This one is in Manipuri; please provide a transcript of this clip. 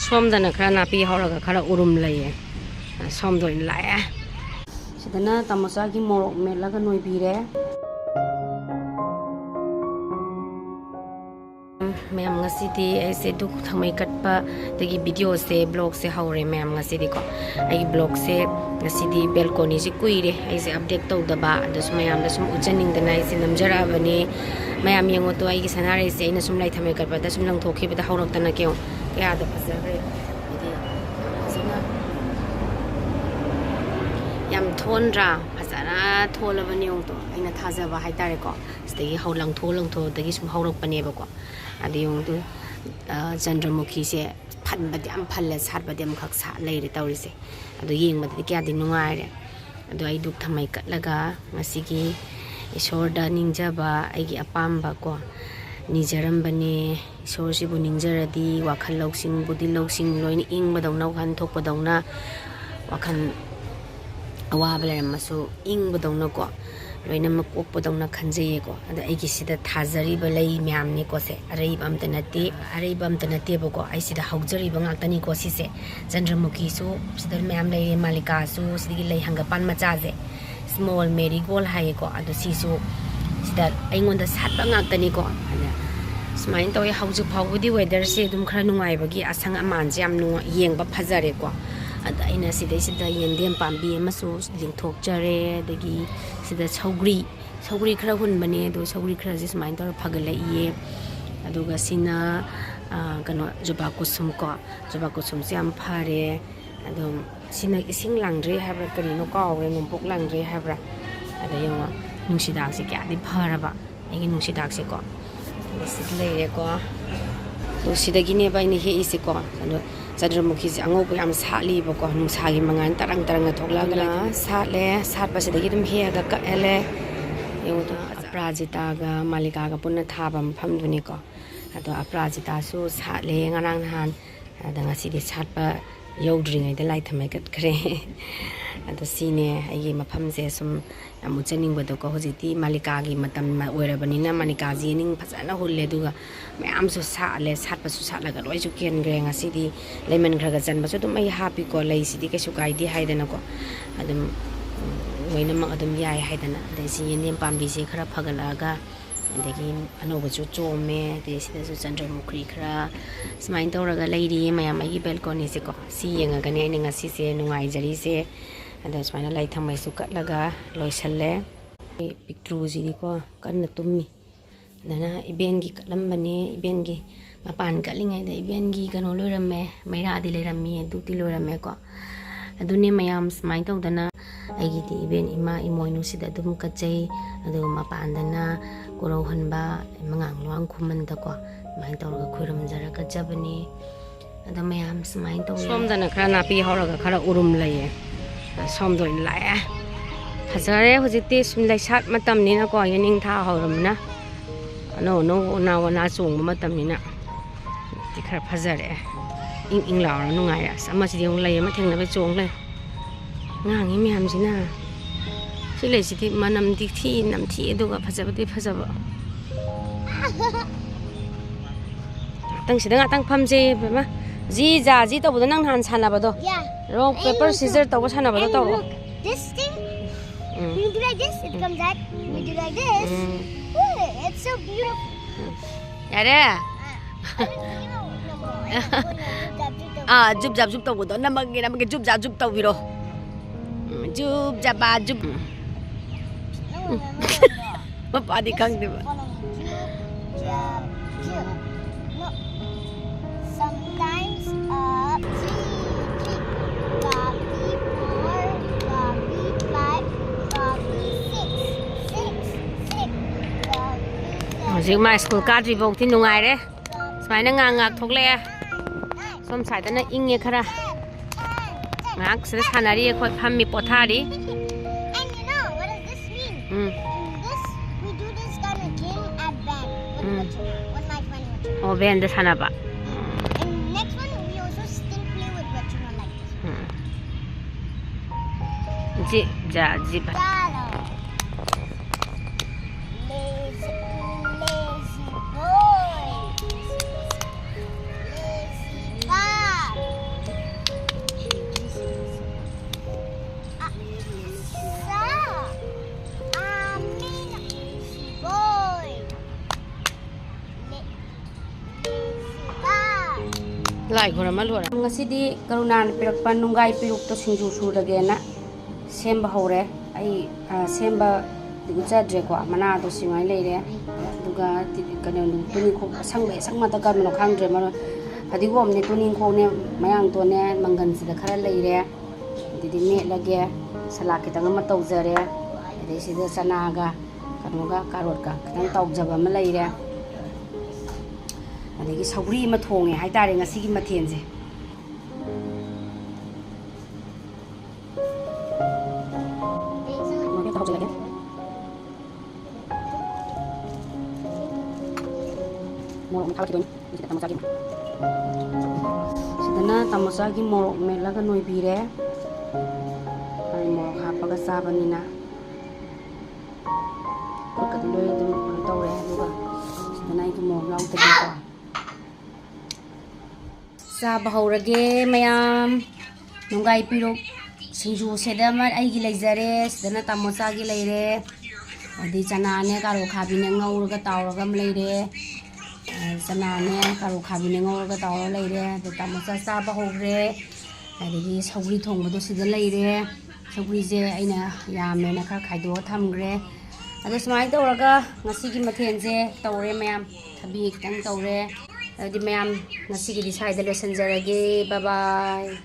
somdana khra napi horaga khara urum laye somdo in lae sidana tamosa gi morok melaga noi bire ma'am ngasi ऐसे दुख थमै कटपा तगी वीडियो से ब्लॉग से हौरे मैम ngasi को आई ब्लॉग से ngasi बेलकोनी से कुइरे ऐसे अपडेट तौदबा दस मैम द सुम उचनिंग द नाइ से नमजरा बने मैम यंगो तो आई सनारे से इन सुम लाई थमै कटपा द सुम लंग थोखि बदा हौरक तना केउ क्या द फजरे इदि सना याम थोनरा फजरा थोलबनि यंग तो आइना थाजबा हाइतारे को सदगी हौलंग थो दगी सुम हौरक पनेबा को अदि यंग तो चंद्रमुखी से फनबदि am phalla satbadi am khak sa leire tawrise adu yengmadi kya din nungaire adu ai duk thamai katlaga ngasigi isorda ningjaba aigi apamba ko nijarambane isor sibu ningjaradi wakhal loksing budi loksing loin ingbadawna khan thokpadawna wakhan awabale masu ingbadawna ko loina makopodawna khanjeye ko ada aigi sida thajari balai myam ni ko se arei bam tanati bako ai sida haujari banga tani ko si se chandramukhi su sida myam lai malika su sidi lai hangapan macha je small marigold hai ko adu si su sida aingonda satba ngak tani ko ana smain toy hauju phawudi weather se dum khara nungai bagi asang aman jam nu yengba phajare ko ada ina sida yendem pambi amasu lingthok jare dagi sida saugri khara hun bane do saugri khara je smain tor phagalai ye aduga sina kano juba kusum se am phare adum sina ising langre habra kari no ka awe ngumpuk langre habra ada yonga nungsidak se kya di pharaba egi nungsidak se ko sidle ko to sidagi ne bai ni he isi ko ado Chandramukhi se ango yam sali bako nungsagi mangan tarang thoklagala sat pa sidagi dum he ga ka ele yoda aprajita ga malika ga punna thaba mpham duni ko ado aprajita su sale ngarang han ada ngasi di sat pa yodringai de lai thamai kat khre ado sine ai mapham se sum amu chaning bado ko hojiti malika gi matam ma oirabani na malika ji ning phajana hulle duga ma'am so साले सातपा सु सातलागा लोइ सु केन grey ngasi di lemon khraga janba so dum ai happy ko lai sidi ke su kai di haidana ko adum moina ma adum yai haidana de si yenem pambi se khara phagalaga degi anoba chu chome de sida su chandramukhi khra smain toraga leiri mayam ai balcony se ko si yenga gane ai ngasi se nungai jari se ada smaina lai thamai su katlaga loisalle picture ji ko kanna tummi dana ibengi kalambane ibengi mapan kalingai da ibengi kano loirame maira di leirami duti loirame ko aduni mayam smai to dana aigi di iben ima imoinu sida dum kachai adu mapan dana koro hanba mangang luang khuman da ko mai to ga khuram jara ka jabani adu mayam smai to som dana khra napi horaga khara urum laye som do in lae phajare hojiti sum lai sat matam ni na ko yening tha horamna no na wana chung matam ni na ti khar phajare ing la ra nungai ya sama si ding lai ma theng na be chung le ngangi mi ham sina si le si ti manam ti thi nam thi edu ga phajaba tang si dang tang pham je ba ji ja ji to bu nang han sana ba do rock paper scissors to ba sana ba do this thing you do like this it comes out you do like this it's so beautiful. Yare. Jub jab jub tau bodo. Namagi jub jab jub tau biro. Jub jaba jub. Apa di kang di ba? No. Sometimes Jing mai school ka tri bok tin nungai re smai na ngak thokle som sai ta na inge khara ngak se sanari khoi phammi pothari and you know what does this mean this we do this kind of game at band when my friend went oh band the sanaba and next one we also still play with Rachuna like this ji ja ji Lai khora ma lora. Ngasidi karuna pirakpa nungai piruk to singju suragena semba hore. Ai semba dicha dre ko mana to singai leire. Duga kanu tuni ko sangbe sangmata karno khangdre ma adigom ne tuni ko ne mayang to ne mangan sida khara leire. Didi me lage salak kitang ma tawjare. Ade sida sanaga kanuga karot ka kitang tawjaba ma leire. Adagi sauri ma thonge haitare ngasigi mathense morok thawaki don tamasagi sidana tamasagi morok melaga noi bire ai morok hapaga sabanina kokaduloi dum tawre duga sidana itu morok lautagi ko Saba haurage mayam nungai piruk singju sedama aigi leizare sidana tamosa gi leire adi chanane karo khabine ngaurga tawraga leire chanane karo khabine ngaurga tawra leire de tamosa saba haure adi Shougi Thongba do sida leire Shougi je aina yamena kha khaido thamgre adi smai tawraga ngasigi mathense tawre mayam thabi kitang tawre adi mayam ngasigi di side lo sanjarage bye bye